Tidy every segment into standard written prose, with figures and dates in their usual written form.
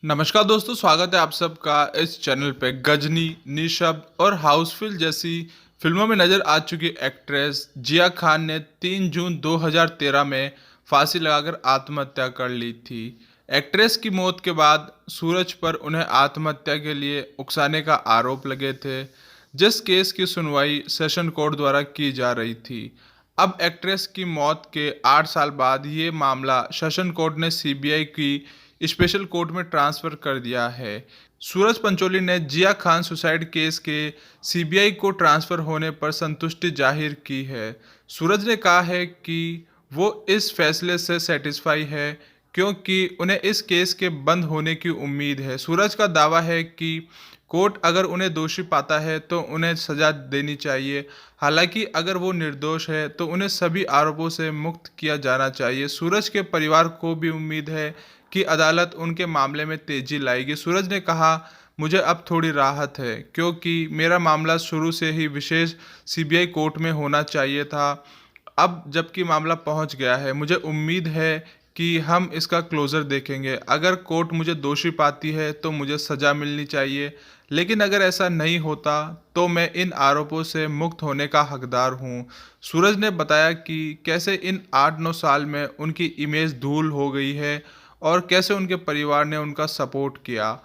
नमस्कार दोस्तों, स्वागत है आप सबका इस चैनल पे। गजनी, निशब्द और हाउसफुल जैसी फिल्मों में नजर आ चुकी एक्ट्रेस जिया खान ने 3 जून 2013 में फांसी लगाकर आत्महत्या कर ली थी। एक्ट्रेस की मौत के बाद सूरज पर उन्हें आत्महत्या के लिए उकसाने का आरोप लगे थे, जिस केस की सुनवाई सेशन कोर्ट द्वारा की जा रही थी। अब एक्ट्रेस की मौत के 8 साल बाद ये मामला सेशन कोर्ट ने सीबीआई की स्पेशल कोर्ट में ट्रांसफर कर दिया है। सूरज पंचोली ने जिया खान सुसाइड केस के सीबीआई को ट्रांसफर होने पर संतुष्टि जाहिर की है। सूरज ने कहा है कि वो इस फैसले से सेटिस्फाई है क्योंकि उन्हें इस केस के बंद होने की उम्मीद है। सूरज का दावा है कि कोर्ट अगर उन्हें दोषी पाता है तो उन्हें सजा देनी चाहिए। हालांकि अगर वो निर्दोष है तो उन्हें सभी आरोपों से मुक्त किया जाना चाहिए। सूरज के परिवार को भी उम्मीद है कि अदालत उनके मामले में तेजी लाएगी। सूरज ने कहा, मुझे अब थोड़ी राहत है क्योंकि मेरा मामला शुरू से ही विशेष सीबीआई कोर्ट में होना चाहिए था। अब जबकि मामला पहुंच गया है, मुझे उम्मीद है कि हम इसका क्लोज़र देखेंगे। अगर कोर्ट मुझे दोषी पाती है तो मुझे सज़ा मिलनी चाहिए, लेकिन अगर ऐसा नहीं होता तो मैं इन आरोपों से मुक्त होने का हकदार हूँ। सूरज ने बताया कि कैसे इन 8-9 साल में उनकी इमेज धूल हो गई है और कैसे उनके परिवार ने उनका सपोर्ट किया।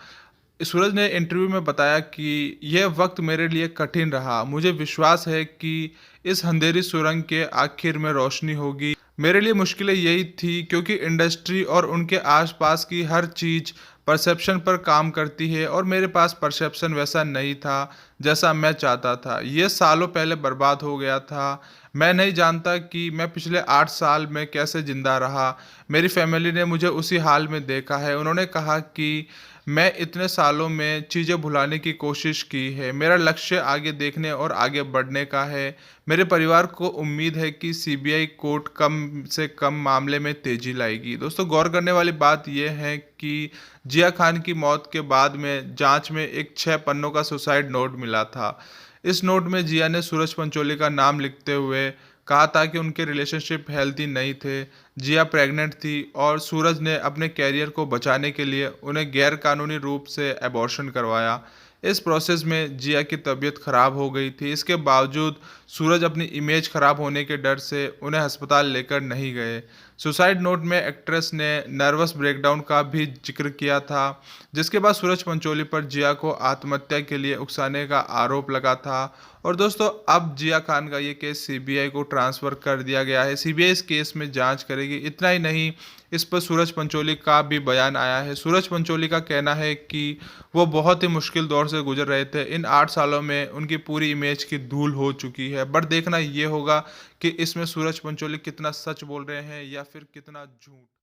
सूरज ने इंटरव्यू में बताया कि यह वक्त मेरे लिए कठिन रहा। मुझे विश्वास है कि इस अंधेरी सुरंग के आखिर में रोशनी होगी। मेरे लिए मुश्किलें यही थी क्योंकि इंडस्ट्री और उनके आसपास की हर चीज़ परसेप्शन पर काम करती है और मेरे पास परसेप्शन वैसा नहीं था जैसा मैं चाहता था। ये सालों पहले बर्बाद हो गया था। मैं नहीं जानता कि मैं पिछले 8 साल में कैसे ज़िंदा रहा। मेरी फैमिली ने मुझे उसी हाल में देखा है। उन्होंने कहा कि मैं इतने सालों में चीज़ें भुलाने की कोशिश की है। मेरा लक्ष्य आगे देखने और आगे बढ़ने का है। मेरे परिवार को उम्मीद है कि सीबीआई कोर्ट कम से कम मामले में तेज़ी लाएगी। दोस्तों, गौर करने वाली बात यह है कि जिया खान की मौत के बाद में जांच में एक 6 पन्नों का सुसाइड नोट मिला था। इस नोट में जिया ने सूरज पंचोली का नाम लिखते हुए कहा था कि उनके रिलेशनशिप हेल्दी नहीं थे। जिया प्रेग्नेंट थी और सूरज ने अपने कैरियर को बचाने के लिए उन्हें गैर कानूनी रूप से एबॉर्शन करवाया। इस प्रोसेस में जिया की तबीयत खराब हो गई थी। इसके बावजूद सूरज अपनी इमेज खराब होने के डर से उन्हें अस्पताल लेकर नहीं गए। सुसाइड नोट में एक्ट्रेस ने नर्वस ब्रेकडाउन का भी जिक्र किया था, जिसके बाद सूरज पंचोली पर जिया को आत्महत्या के लिए उकसाने का आरोप लगा था। और दोस्तों, अब जिया खान का ये केस सीबीआई को ट्रांसफ़र कर दिया गया है। सीबीआई इस केस में जांच करेगी। इतना ही नहीं, इस पर सूरज पंचोली का भी बयान आया है। सूरज पंचोली का कहना है कि वो बहुत ही मुश्किल दौर से गुजर रहे थे। इन 8 सालों में उनकी पूरी इमेज की धूल हो चुकी है। बट देखना ये होगा कि इसमें सूरज पंचोली कितना सच बोल रहे हैं या फिर कितना झूठ।